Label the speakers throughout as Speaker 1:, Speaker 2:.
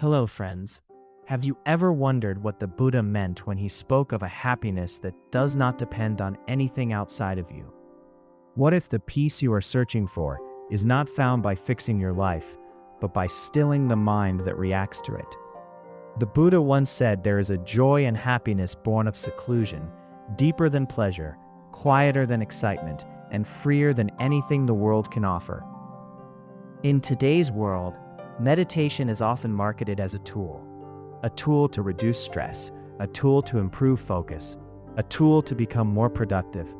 Speaker 1: Hello, friends. Have you ever wondered what the Buddha meant when he spoke of a happiness that does not depend on anything outside of you? What if the peace you are searching for is not found by fixing your life, but by stilling the mind that reacts to it? The Buddha once said there is a joy and happiness born of seclusion, deeper than pleasure, quieter than excitement, and freer than anything the world can offer. In today's world, meditation is often marketed as a tool to reduce stress, a tool to improve focus, a tool to become more productive.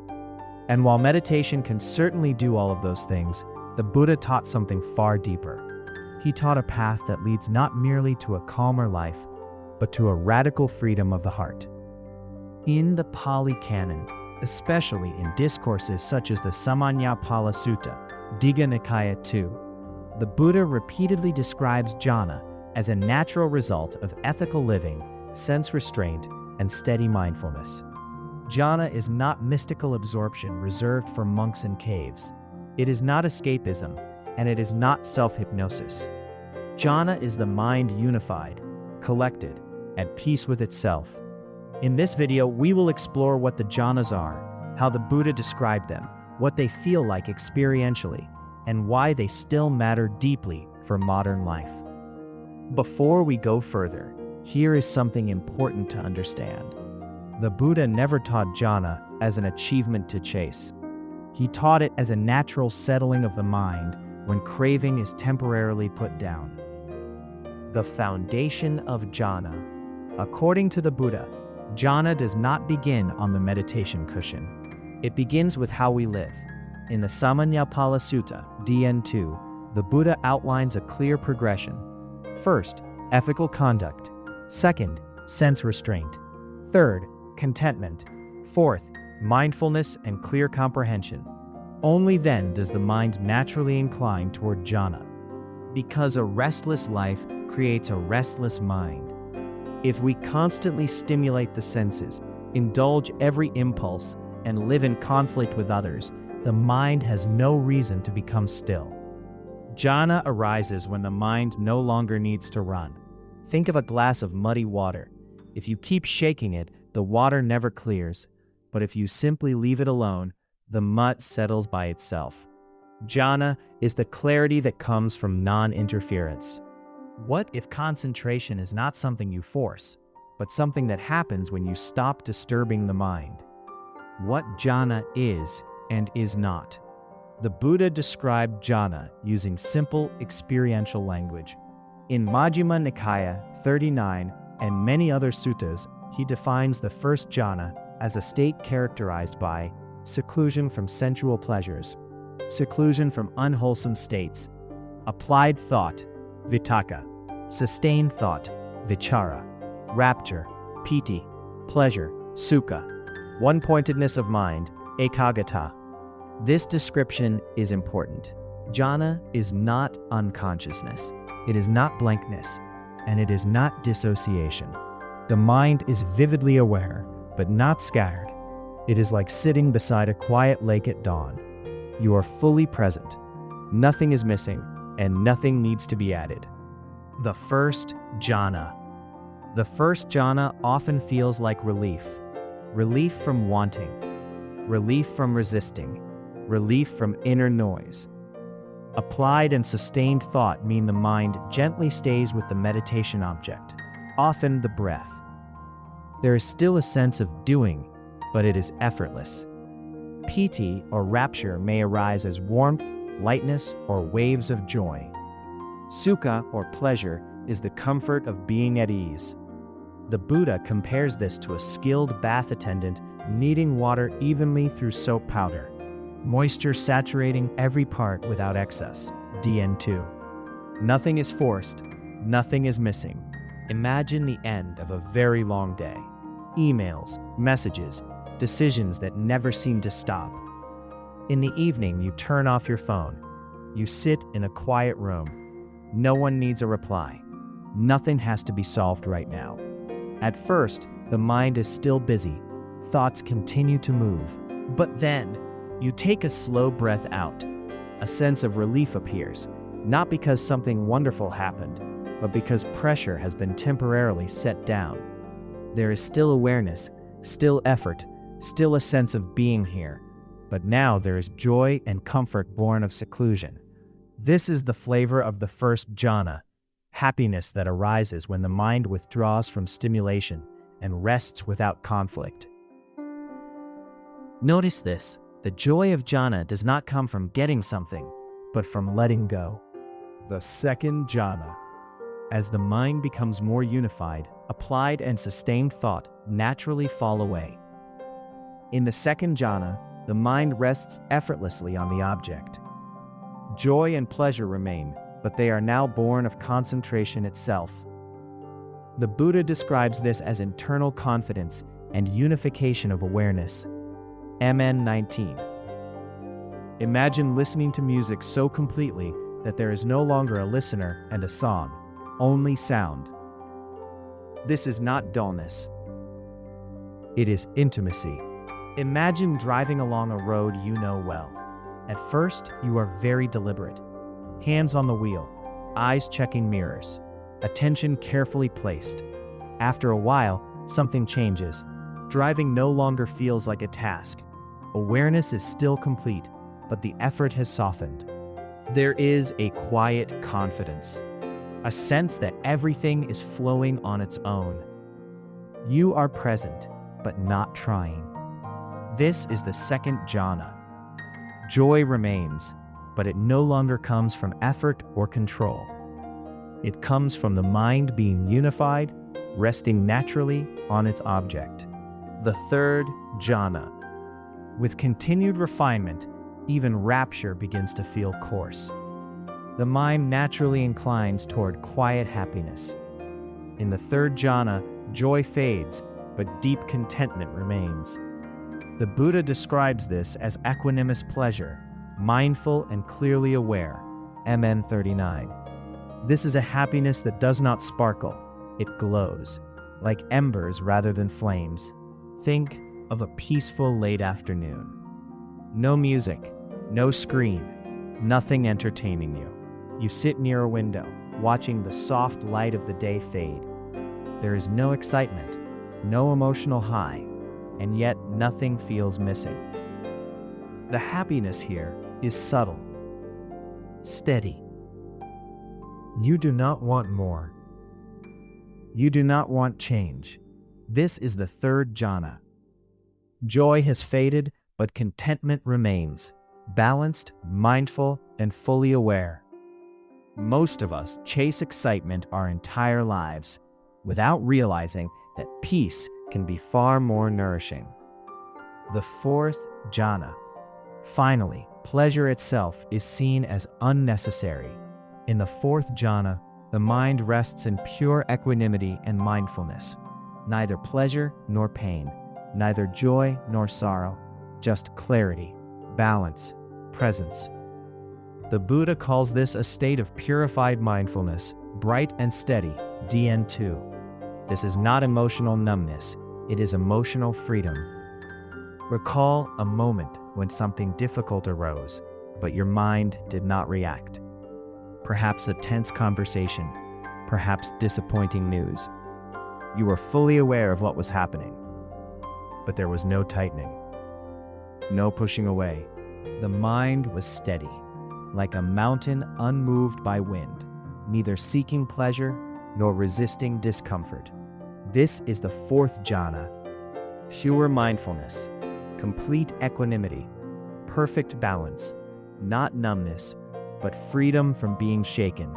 Speaker 1: And while meditation can certainly do all of those things, the Buddha taught something far deeper. He taught a path that leads not merely to a calmer life, but to a radical freedom of the heart. In the Pāli Canon, especially in discourses such as the Samaññaphala Sutta, Majjhima Nikāya 2, the Buddha repeatedly describes jhana as a natural result of ethical living, sense restraint, and steady mindfulness. Jhana is not mystical absorption reserved for monks in caves. It is not escapism, and it is not self-hypnosis. Jhana is the mind unified, collected, at peace with itself. In this video, we will explore what the jhanas are, how the Buddha described them, what they feel like experientially, and why they still matter deeply for modern life. Before we go further, here is something important to understand. The Buddha never taught jhana as an achievement to chase. He taught it as a natural settling of the mind when craving is temporarily put down. The foundation of jhana. According to the Buddha, jhana does not begin on the meditation cushion. It begins with how we live. In the Samaññaphala Sutta, DN2, the Buddha outlines a clear progression. First, ethical conduct. Second, sense restraint. Third, contentment. Fourth, mindfulness and clear comprehension. Only then does the mind naturally incline toward jhana. Because a restless life creates a restless mind. If we constantly stimulate the senses, indulge every impulse, and live in conflict with others, the mind has no reason to become still. Jhana arises when the mind no longer needs to run. Think of a glass of muddy water. If you keep shaking it, the water never clears, but if you simply leave it alone, the mud settles by itself. Jhana is the clarity that comes from non-interference. What if concentration is not something you force, but something that happens when you stop disturbing the mind? What jhana is and is not. The Buddha described jhana using simple experiential language. In Majjhima Nikāya 39 and many other suttas, he defines the first jhana as a state characterized by seclusion from sensual pleasures, seclusion from unwholesome states, applied thought, vitakka, sustained thought, vichara, rapture, piti, pleasure, sukha, one-pointedness of mind, ekaggata. This description is important. Jhana is not unconsciousness. It is not blankness, and it is not dissociation. The mind is vividly aware, but not scattered. It is like sitting beside a quiet lake at dawn. You are fully present. Nothing is missing, and nothing needs to be added. The first jhana. The first jhana often feels like relief. Relief from wanting. Relief from resisting. Relief from inner noise. Applied and sustained thought mean the mind gently stays with the meditation object, often the breath. There is still a sense of doing, but it is effortless. Piti or rapture may arise as warmth, lightness, or waves of joy. Sukha or pleasure is the comfort of being at ease. The Buddha compares this to a skilled bath attendant kneading water evenly through soap powder. Moisture saturating every part without excess. DN2. Nothing is forced, nothing is missing. Imagine the end of a very long day. Emails, messages, decisions that never seem to stop. In the evening, you turn off your phone. You sit in a quiet room. No one needs a reply. Nothing has to be solved right now. At first, the mind is still busy. Thoughts continue to move. But then, you take a slow breath out. A sense of relief appears, not because something wonderful happened, but because pressure has been temporarily set down. There is still awareness, still effort, still a sense of being here, but now there is joy and comfort born of seclusion. This is the flavor of the first jhana, happiness that arises when the mind withdraws from stimulation and rests without conflict. Notice this, the joy of jhana does not come from getting something, but from letting go. The second jhana. As the mind becomes more unified, applied and sustained thought naturally fall away. In the second jhana, the mind rests effortlessly on the object. Joy and pleasure remain, but they are now born of concentration itself. The Buddha describes this as internal confidence and unification of awareness. MN 19. Imagine listening to music so completely that there is no longer a listener and a song, only sound. This is not dullness. It is intimacy. Imagine driving along a road you know well. At first, you are very deliberate. Hands on the wheel, eyes checking mirrors, attention carefully placed. After a while, something changes. Driving no longer feels like a task. Awareness is still complete, but the effort has softened. There is a quiet confidence, a sense that everything is flowing on its own. You are present, but not trying. This is the second jhana. Joy remains, but it no longer comes from effort or control. It comes from the mind being unified, resting naturally on its object. The third jhana. With continued refinement, even rapture begins to feel coarse. The mind naturally inclines toward quiet happiness. In the third jhana, joy fades, but deep contentment remains. The Buddha describes this as equanimous pleasure, mindful and clearly aware, MN 39. This is a happiness that does not sparkle, it glows, like embers rather than flames. Think of a peaceful late afternoon. No music, no screen, nothing entertaining you. You sit near a window, watching the soft light of the day fade. There is no excitement, no emotional high, and yet nothing feels missing. The happiness here is subtle, steady. You do not want more. You do not want change. This is the third jhana. Joy has faded, but contentment remains, balanced, mindful, and fully aware. Most of us chase excitement our entire lives without realizing that peace can be far more nourishing. The fourth jhana. Finally, pleasure itself is seen as unnecessary. In the fourth jhana, the mind rests in pure equanimity and mindfulness. Neither pleasure nor pain, neither joy nor sorrow, just clarity, balance, presence. The Buddha calls this a state of purified mindfulness, bright and steady, DN2. This is not emotional numbness, it is emotional freedom. Recall a moment when something difficult arose, but your mind did not react. Perhaps a tense conversation, perhaps disappointing news. You were fully aware of what was happening, but there was no tightening, no pushing away. The mind was steady, like a mountain unmoved by wind, neither seeking pleasure nor resisting discomfort. This is the fourth jhana. Pure mindfulness, complete equanimity, perfect balance, not numbness, but freedom from being shaken.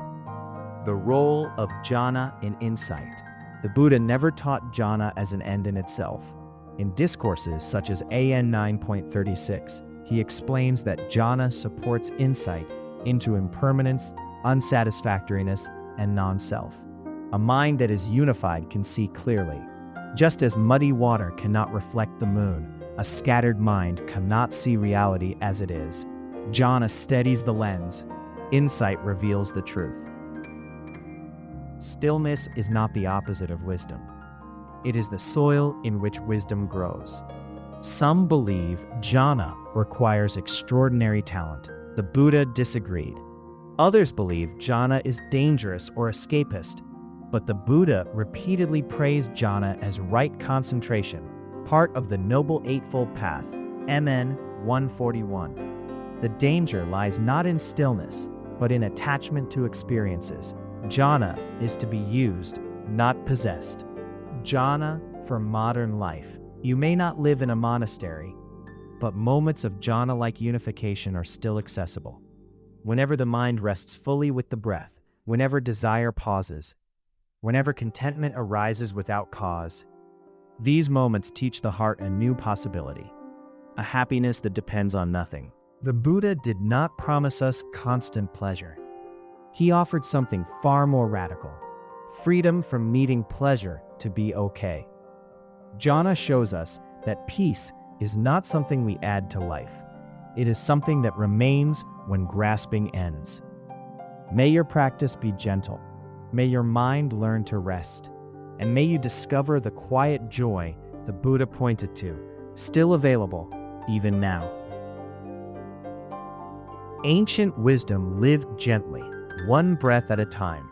Speaker 1: The role of jhana in insight. The Buddha never taught jhana as an end in itself. In discourses such as AN 9.36, he explains that jhana supports insight into impermanence, unsatisfactoriness, and non-self. A mind that is unified can see clearly. Just as muddy water cannot reflect the moon, a scattered mind cannot see reality as it is. Jhana steadies the lens. Insight reveals the truth. Stillness is not the opposite of wisdom. It is the soil in which wisdom grows. Some believe jhana requires extraordinary talent. The Buddha disagreed. Others believe jhana is dangerous or escapist, but the Buddha repeatedly praised jhana as right concentration, part of the Noble Eightfold Path, MN 141. The danger lies not in stillness, but in attachment to experiences. Jhana is to be used, not possessed. Jhana for modern life. You may not live in a monastery, but moments of jhana-like unification are still accessible. Whenever the mind rests fully with the breath, whenever desire pauses, whenever contentment arises without cause, these moments teach the heart a new possibility, a happiness that depends on nothing. The Buddha did not promise us constant pleasure. He offered something far more radical: freedom from needing pleasure to be okay. Jhana shows us that peace is not something we add to life. It is something that remains when grasping ends. May your practice be gentle. May your mind learn to rest. And may you discover the quiet joy the Buddha pointed to, still available even now. Ancient wisdom lived gently, one breath at a time.